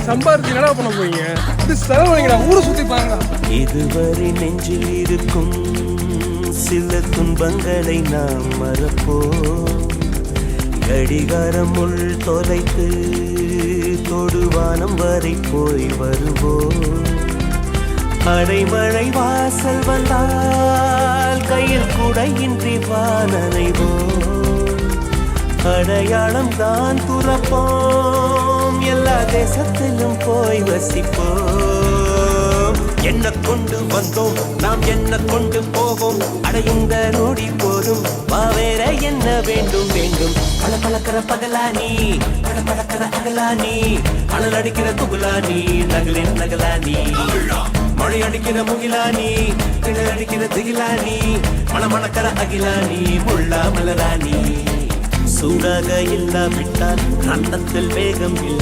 சம்பாரிச்சு என்னடா பண்ண போறீங்க? இது செலவழிங்கடா, ஊரை சுத்தி பாருங்கடா. இதுவரை நெஞ்சில் இருக்கும் சில துன்பங்களை நாம் மறப்போம். கடிகாரம் உள் தொலைத்து தொடுவானம் வரை போய் வருவோம். அடைமழை வாசல் வந்தால் கையில் குடையின்றி வானனைவோம். அடையாளம் தான் துறப்போம், எல்லா தேசத்திலும் போய் வசிப்போம். என்ன கொண்டு வந்தோம் நாம் என்ன கொண்டு போவோம், அடையுங்க நோடி போதும் வா வேற என்ன வேண்டும் வேண்டும். பல பழக்கிற பகலானி பட பழக்கிற அகலானி, அனல் அடிக்கிற துகுலானி நகலின் நகலானி, மழை அடிக்கிற முகிலானி கிணறு அடிக்கிற திகிலானி, மணமணக்கிற அகிலானி முள்ளா மலராணி. சூடாக இல்லாவிட்டால் கண்டத்தில் வேகம் இல்லை.